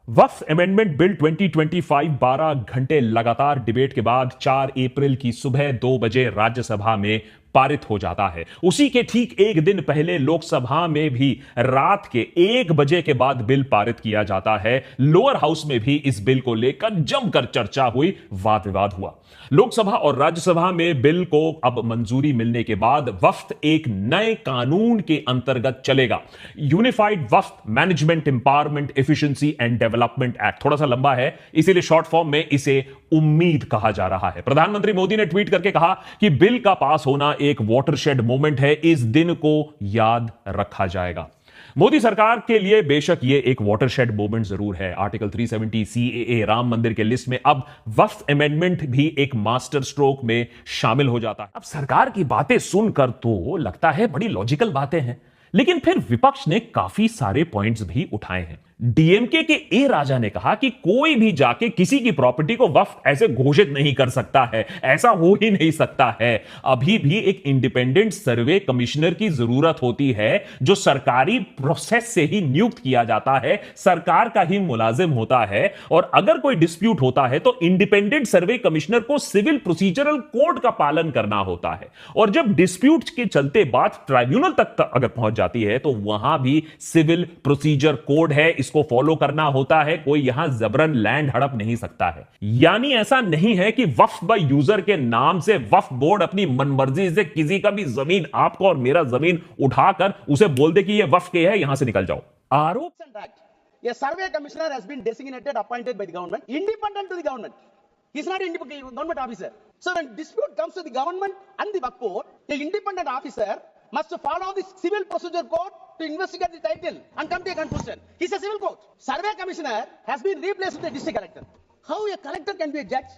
वक्फ amendment bill 2025 12 घंटे लगातार debate के बाद 4 अप्रैल की सुबह 2 बजे राज्यसभा में पारित हो जाता है। उसी के ठीक एक दिन पहले लोकसभा में भी रात के 1 बजे के बाद बिल पारित किया जाता है। लोअर हाउस में भी इस बिल को लेकर जमकर चर्चा हुई, वाद विवाद हुआ। लोकसभा और राज्यसभा में बिल को अब मंजूरी मिलने के बाद वक्फ एक नए कानून के अंतर्गत चलेगा। Unified Waqf management empowerment efficiency and development act. थोड़ा सा लंबा है, इसीलिए शॉर्ट फॉर्म में इसे उम्मीद कहा जा रहा है। प्रधानमंत्री मोदी ने ट्वीट करके कहा कि बिल का पास होना एक वाटरशेड मोमेंट है, इस दिन को याद रखा जाएगा। मोदी सरकार के लिए बेशक ये एक वाटरशेड मोमेंट जरूर है। आर्टिकल 370 CAA राम मंदिर के लिस्ट में अब वक्फ अमेंडमेंट भी एक मास्टर स्ट्रोक में शामिल हो जाता है। अब सरकार की बातें सुनकर तो लगता है बड़ी लॉजिकल बातें हैं, लेकिन फिर विपक्ष ने काफी सारे पॉइंट्स भी उठाए हैं। डीएमके के ए राजा ने कहा कि कोई भी जाके किसी की प्रॉपर्टी को वक्फ ऐसे घोषित नहीं कर सकता है, ऐसा हो ही नहीं सकता है। अभी भी एक इंडिपेंडेंट सर्वे कमिश्नर की जरूरत होती है जो सरकारी प्रोसेस से ही नियुक्त किया जाता है, सरकार का ही मुलाजिम होता है। और अगर कोई डिस्प्यूट होता है तो इंडिपेंडेंट सर्वे कमिश्नर को सिविल प्रोसीजरल कोड का पालन करना होता है। और जब डिस्प्यूट के चलते बात ट्राइब्यूनल तक अगर पहुंच जाती है तो वहां भी सिविल प्रोसीजर कोड है, इसको फॉलो करना होता है। कोई यहां जबरन लैंड हड़प नहीं सकता है। यानी ऐसा नहीं है कि वक्फ बाय यूजर के नाम से वक्फ बोर्ड अपनी मनमर्जी से किसी का भी जमीन, आपको और मेरा जमीन उठाकर उसे बोल दे कि यह वक्फ के है, यहां से निकल जाओ। आरोप A survey commissioner has been designated, appointed by the government, independent to the government. He is not an independent government officer. So when dispute comes to the government and the Waqf board, the independent officer must follow the civil procedure code to investigate the title and come to a conclusion. He is a civil court. Survey commissioner has been replaced with the district collector. How a collector can be a judge?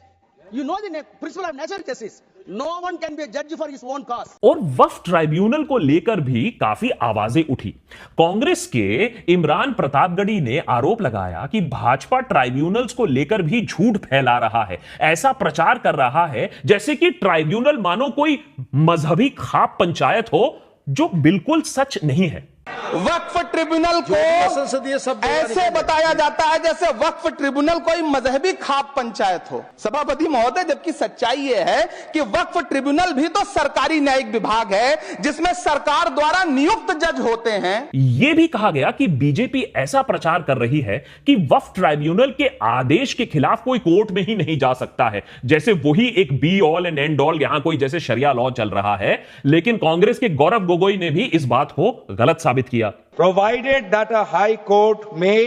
You know the principle of natural justice. No one can be a judge for his own cause. और वक्फ tribunal को लेकर भी काफी आवाजें उठी। कांग्रेस के इमरान प्रतापगढ़ी ने आरोप लगाया कि भाजपा ट्राइब्यूनल्स को लेकर भी झूठ फैला रहा है, ऐसा प्रचार कर रहा है जैसे कि ट्राइब्यूनल मानो कोई मजहबी खाप पंचायत हो, जो बिल्कुल सच नहीं है। वक्फ ट्रिब्यूनल को ऐसे बताया जाता है जैसे वक्फ ट्रिब्यूनल कोई मजहबी खाप पंचायत हो। सभापति महोदय, जबकि सच्चाई यह है कि वक्फ ट्रिब्यूनल भी तो सरकारी न्यायिक विभाग है जिसमें सरकार द्वारा नियुक्त जज होते हैं। यह भी कहा गया कि बीजेपी ऐसा प्रचार कर रही है कि वक्फ ट्राइब्यूनल के आदेश के खिलाफ कोई कोर्ट में ही नहीं जा सकता है, जैसे वही एक be all and and all, यहां कोई जैसे शरिया लॉ चल रहा है। लेकिन कांग्रेस के गौरव गोगोई ने भी इस बात को गलत साबित किया। Provided that a high court may,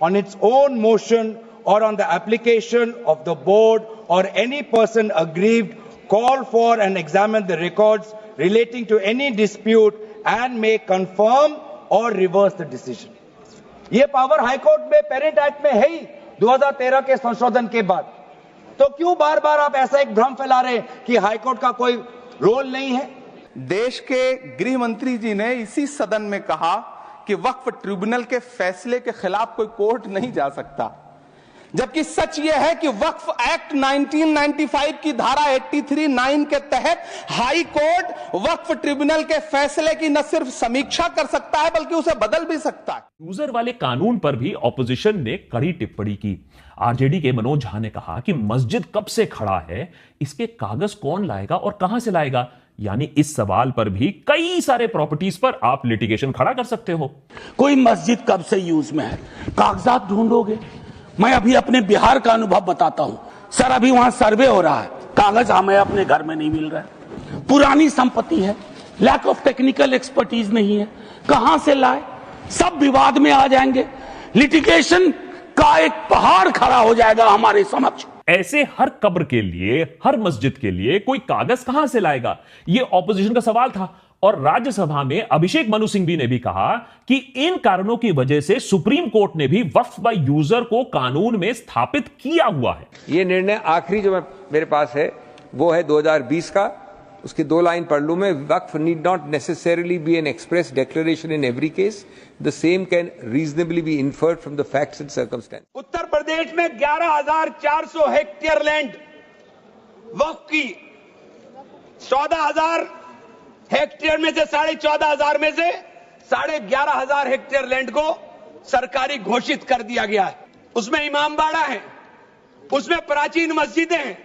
on its own motion or on the application of the board or any person aggrieved, call for and examine the records relating to any dispute and may confirm or reverse the decision. ये power high court में parent act में है ही 2013 के संशोधन के बाद। तो क्यों बार बार आप ऐसा एक भ्रम फैला रहे हैं कि हाई कोर्ट का कोई रोल नहीं है? देश के गृह मंत्री जी ने इसी सदन में कहा कि वक्फ ट्रिब्यूनल के फैसले के खिलाफ कोई कोर्ट नहीं जा सकता, जबकि सच यह है कि वक्फ एक्ट 1995 की धारा 83(9) के तहत हाई कोर्ट वक्फ ट्रिब्यूनल के फैसले की न सिर्फ समीक्षा कर सकता है बल्कि उसे बदल भी सकता है। यूजर वाले कानून पर भी ऑपोजिशन ने कड़ी टिप्पणी की। आरजेडी के मनोज झा ने कहा कि मस्जिद कब से खड़ा है, इसके कागज कौन लाएगा और कहां से लाएगा। यानी इस सवाल पर भी कई सारे प्रॉपर्टीज पर आप लिटिगेशन खड़ा कर सकते हो। कोई मस्जिद कब से यूज में है, कागजात ढूंढोगे। मैं अभी अपने बिहार का अनुभव बताता हूं सर। अभी वहां सर्वे हो रहा है, कागज हमें अपने घर में नहीं मिल रहा है, पुरानी संपत्ति है, लैक ऑफ टेक्निकल एक्सपर्टीज नहीं है, कहां से लाए, सब विवाद में आ जाएंगे। लिटिगेशन का एक पहाड़ खड़ा हो जाएगा हमारे समक्ष। ऐसे हर कब्र के लिए, हर मस्जिद के लिए कोई कागज कहां से लाएगा, यह ऑपोजिशन का सवाल था। और राज्यसभा में अभिषेक मनु सिंघवी ने भी कहा कि इन कारणों की वजह से सुप्रीम कोर्ट ने भी वक्फ बाय यूजर को कानून में स्थापित किया हुआ है। यह निर्णय आखिरी जो मेरे पास है वो है 2020 का। उसकी 2 लाइन पढ़ लूं मैं। Waqf need not necessarily be an express declaration in every case, the same can reasonably be inferred from the facts and circumstance. Uttar Pradesh में 11,400 हेक्टेयर लैंड वक्फ की, 14,000 हेक्टेयर में से 14,500 में से 11,500 हेक्टेयर लैंड को सरकारी घोषित कर दिया गया है। उसमें इमामबाड़ा है, उसमें प्राचीन मस्जिदें हैं,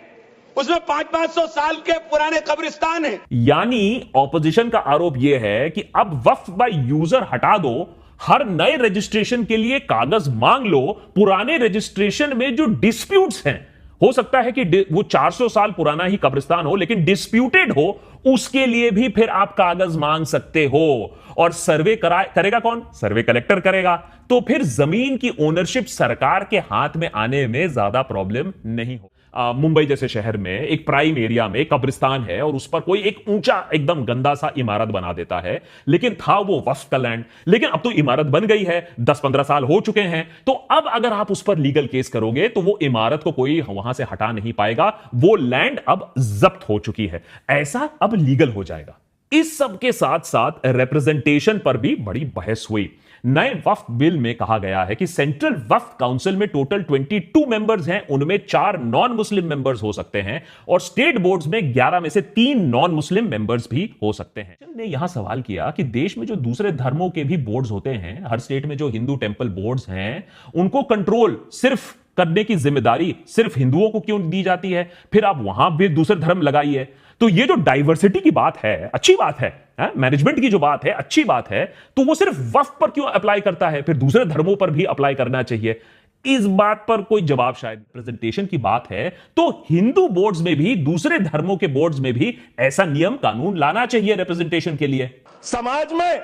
उसमें 500-500 साल के पुराने कब्रिस्तान हैं। यानी ऑपोजिशन का आरोप यह है कि अब वक्फ बाय यूजर हटा दो, हर नए रजिस्ट्रेशन के लिए कागज मांग लो, पुराने रजिस्ट्रेशन में जो डिस्प्यूट्स हैं, हो सकता है कि वो 400 साल पुराना ही कब्रिस्तान हो लेकिन डिस्प्यूटेड हो, उसके लिए भी फिर आप कागज मांग सकते हो। और सर्वे करेगा कौन? सर्वे कलेक्टर करेगा। तो फिर जमीन की ओनरशिप सरकार के हाथ में आने में ज्यादा प्रॉब्लम नहीं हो। मुंबई जैसे शहर में एक प्राइम एरिया में कब्रिस्तान है और उस पर कोई एक ऊंचा एकदम गंदा सा इमारत बना देता है, लेकिन था वो वक्फ का लैंड, लेकिन अब तो इमारत बन गई है, 10-15 साल हो चुके हैं, तो अब अगर आप उस पर लीगल केस करोगे तो वो इमारत को कोई वहां से हटा नहीं पाएगा, वो लैंड अब जब्त हो चुकी है, ऐसा अब लीगल हो जाएगा। इस सब के साथ साथ रिप्रेजेंटेशन पर भी बड़ी बहस हुई। नए वक्फ बिल में कहा गया है कि सेंट्रल वक्फ काउंसिल में टोटल 22 मेंबर्स हैं, उनमें 4 नॉन मुस्लिम मेंबर्स हो सकते हैं और स्टेट बोर्ड्स में 11 में से 3 नॉन मुस्लिम मेंबर्स भी हो सकते हैं। ने यहां सवाल किया कि देश में जो दूसरे धर्मों के भी बोर्ड्स होते हैं, हर स्टेट में जो हिंदू टेंपल बोर्ड्स हैं, उनको कंट्रोल सिर्फ करने की जिम्मेदारी सिर्फ हिंदुओं को क्यों दी जाती है? फिर आप वहां भी दूसरे धर्म लगाइए। तो ये जो डाइवर्सिटी की बात है, अच्छी बात है, मैनेजमेंट की जो बात है अच्छी बात है, तो वो सिर्फ वक्फ पर क्यों अप्लाई करता है? फिर दूसरे धर्मों पर भी अप्लाई करना चाहिए। इस बात पर कोई जवाब शायद प्रेजेंटेशन की बात है तो हिंदू बोर्ड्स में भी, दूसरे धर्मों के बोर्ड्स में भी ऐसा नियम कानून लाना चाहिए रिप्रेजेंटेशन के लिए। समाज में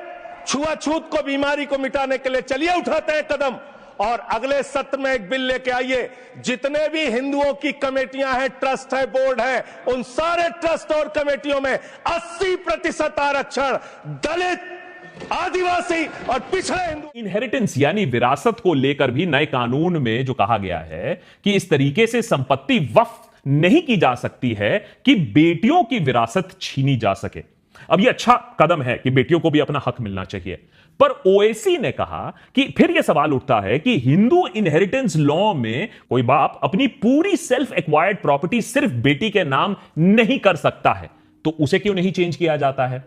छुआछूत को, बीमारी को मिटाने के लिए चलिए उठाते हैं कदम और अगले सत्र में एक बिल लेके आइए, जितने भी हिंदुओं की कमेटियां हैं, ट्रस्ट है, बोर्ड है, उन सारे ट्रस्ट और कमेटियों में 80% आरक्षण दलित, आदिवासी और पिछड़े हिंदू। इनहेरिटेंस यानी विरासत को लेकर भी नए कानून में जो कहा गया है कि इस तरीके से संपत्ति वक्फ नहीं की जा सकती है कि बेटियों की विरासत छीनी जा सके। अब यह अच्छा कदम है कि बेटियों को भी अपना हक मिलना चाहिए, पर ओएसी ने कहा कि फिर यह सवाल उठता है कि हिंदू इनहेरिटेंस लॉ में कोई बाप अपनी पूरी सेल्फ एक्वायर्ड प्रॉपर्टी सिर्फ बेटी के नाम नहीं कर सकता है, तो उसे क्यों नहीं चेंज किया जाता है?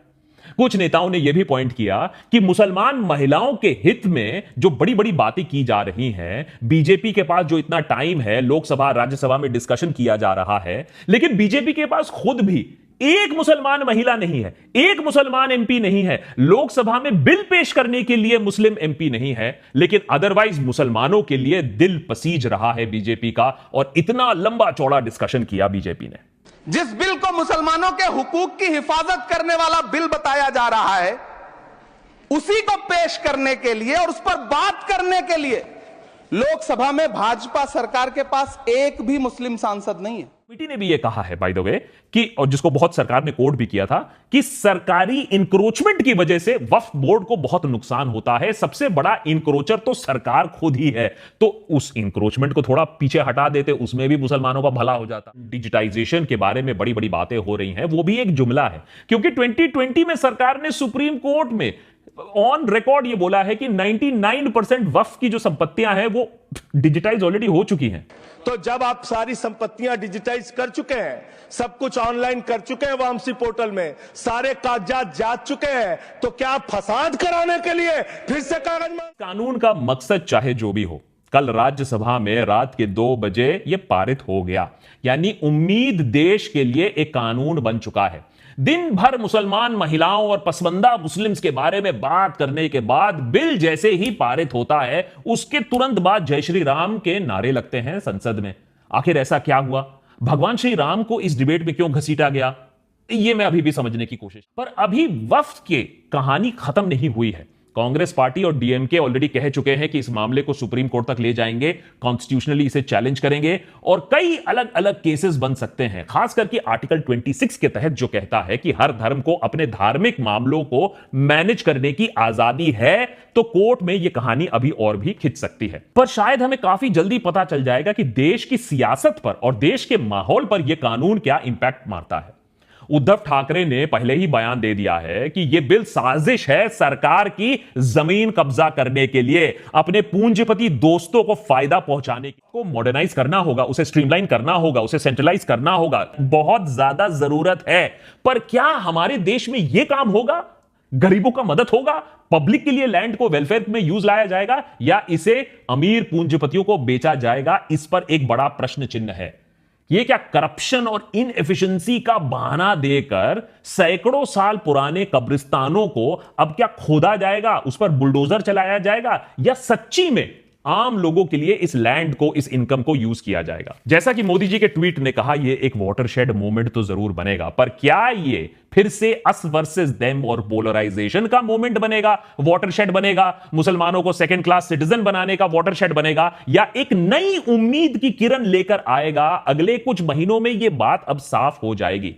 कुछ नेताओं ने यह भी पॉइंट किया कि मुसलमान महिलाओं के हित में जो बड़ी बड़ी बातें की जा रही हैं, बीजेपी के पास जो इतना टाइम है, लोकसभा राज्यसभा में डिस्कशन किया जा रहा है, लेकिन बीजेपी के पास खुद भी एक मुसलमान महिला नहीं है, एक मुसलमान एमपी नहीं है, लोकसभा में बिल पेश करने के लिए मुस्लिम एमपी नहीं है, लेकिन अदरवाइज मुसलमानों के लिए दिल पसीज रहा है बीजेपी का, और इतना लंबा चौड़ा डिस्कशन किया बीजेपी ने। जिस बिल को मुसलमानों के हुकूक की हिफाजत करने वाला बिल बताया जा रहा है, उसी को पेश करने के लिए और उस पर बात करने के लिए लोकसभा में भाजपा सरकार के पास एक भी मुस्लिम सांसद नहीं है। कमेटी ने भी यह कहा है बाय द वे कि, और जिसको बहुत सरकार ने कोट भी किया था, कि सरकारी इंक्रोचमेंट की वजह से वक्फ बोर्ड को बहुत नुकसान होता है, सबसे बड़ा इंक्रोचर तो सरकार खुद ही है, तो उस इंक्रोचमेंट को थोड़ा पीछे हटा देते, उसमें भी मुसलमानों का भला हो जाता। डिजिटाइजेशन के बारे में बड़ी बड़ी बातें हो रही हैं, वो भी एक जुमला है, क्योंकि 2020 में सरकार ने सुप्रीम कोर्ट में ऑन रिकॉर्ड ये बोला है कि 99% वक्फ की जो संपत्तियां हैं वो डिजिटाइज ऑलरेडी हो चुकी हैं। तो जब आप सारी संपत्तियां डिजिटाइज कर चुके हैं, सब कुछ ऑनलाइन कर चुके हैं वामसी पोर्टल में, सारे कागजात जांच चुके हैं, तो क्या आप फसाद कराने के लिए फिर से कागज मांग? कानून का मकसद चाहे जो भी हो, कल राज्यसभा में रात के 2 बजे यह पारित हो गया, यानी उम्मीद देश के लिए एक कानून बन चुका है। दिन भर मुसलमान महिलाओं और पसमंदा मुस्लिम्स के बारे में बात करने के बाद बिल जैसे ही पारित होता है, उसके तुरंत बाद जय श्री राम के नारे लगते हैं संसद में। आखिर ऐसा क्या हुआ? भगवान श्री राम को इस डिबेट में क्यों घसीटा गया? यह मैं अभी भी समझने की कोशिश, पर अभी वक्फ की कहानी खत्म नहीं हुई है। कांग्रेस पार्टी और डीएमके ऑलरेडी कह चुके हैं कि इस मामले को सुप्रीम कोर्ट तक ले जाएंगे, कॉन्स्टिट्यूशनली इसे चैलेंज करेंगे और कई अलग अलग केसेस बन सकते हैं, खास करके आर्टिकल 26 के तहत जो कहता है कि हर धर्म को अपने धार्मिक मामलों को मैनेज करने की आजादी है। तो कोर्ट में यह कहानी अभी और भी खिंच सकती है, पर शायद हमें काफी जल्दी पता चल जाएगा कि देश की सियासत पर और देश के माहौल पर यह कानून क्या इंपैक्ट मारता है। उद्धव ठाकरे ने पहले ही बयान दे दिया है कि यह बिल साजिश है सरकार की जमीन कब्जा करने के लिए, अपने पूंजीपति दोस्तों को फायदा पहुंचाने को मॉडर्नाइज करना होगा, उसे स्ट्रीमलाइन करना होगा, उसे सेंट्रलाइज करना होगा, बहुत ज्यादा जरूरत है। पर क्या हमारे देश में यह काम होगा? गरीबों का मदद होगा? पब्लिक के लिए लैंड को वेलफेयर में यूज लाया जाएगा या इसे अमीर पूंजीपतियों को बेचा जाएगा? इस पर एक बड़ा प्रश्न चिन्ह है। ये क्या करप्शन और इनएफिशिएंसी का बहाना देकर सैकड़ों साल पुराने कब्रिस्तानों को अब क्या खोदा जाएगा, उस पर बुलडोजर चलाया जाएगा, या सच्ची में आम लोगों के लिए इस लैंड को, इस इनकम को यूज किया जाएगा? जैसा कि मोदी जी के ट्वीट ने कहा, यह एक वाटरशेड मोमेंट तो जरूर बनेगा, पर क्या ये फिर से अस वर्सेस देम और पोलराइजेशन का मोमेंट बनेगा, वाटरशेड बनेगा, मुसलमानों को सेकंड क्लास सिटीजन बनाने का वाटरशेड बनेगा, या एक नई उम्मीद की किरण लेकर आएगा? अगले कुछ महीनों में यह बात अब साफ हो जाएगी।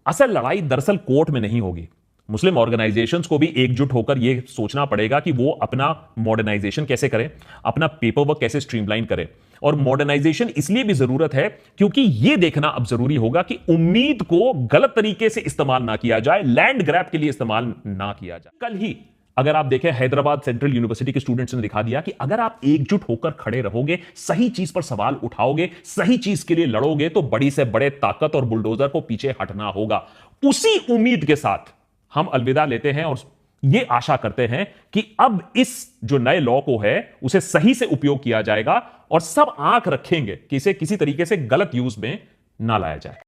असल लड़ाई दरअसल कोर्ट में नहीं होगी। मुस्लिम ऑर्गेनाइजेशंस को भी एकजुट होकर यह सोचना पड़ेगा कि वो अपना मॉडर्नाइजेशन कैसे करें, अपना पेपर वर्क कैसे स्ट्रीमलाइन करें। और मॉडर्नाइजेशन इसलिए भी जरूरत है क्योंकि यह देखना अब जरूरी होगा कि उम्मीद को गलत तरीके से इस्तेमाल ना किया जाए, लैंड ग्रैब के लिए इस्तेमाल ना किया जाए। कल ही अगर आप देखें, हैदराबाद सेंट्रल यूनिवर्सिटी के स्टूडेंट्स ने दिखा दिया कि अगर आप एकजुट होकर खड़े रहोगे, सही चीज पर सवाल उठाओगे, सही चीज के लिए लड़ोगे, तो बड़ी से बड़े ताकत और बुलडोजर को पीछे हटना होगा। उसी उम्मीद के साथ हम अलविदा लेते हैं और यह आशा करते हैं कि अब इस जो नए लॉ को है उसे सही से उपयोग किया जाएगा और सब आंख रखेंगे कि इसे किसी तरीके से गलत यूज में ना लाया जाए।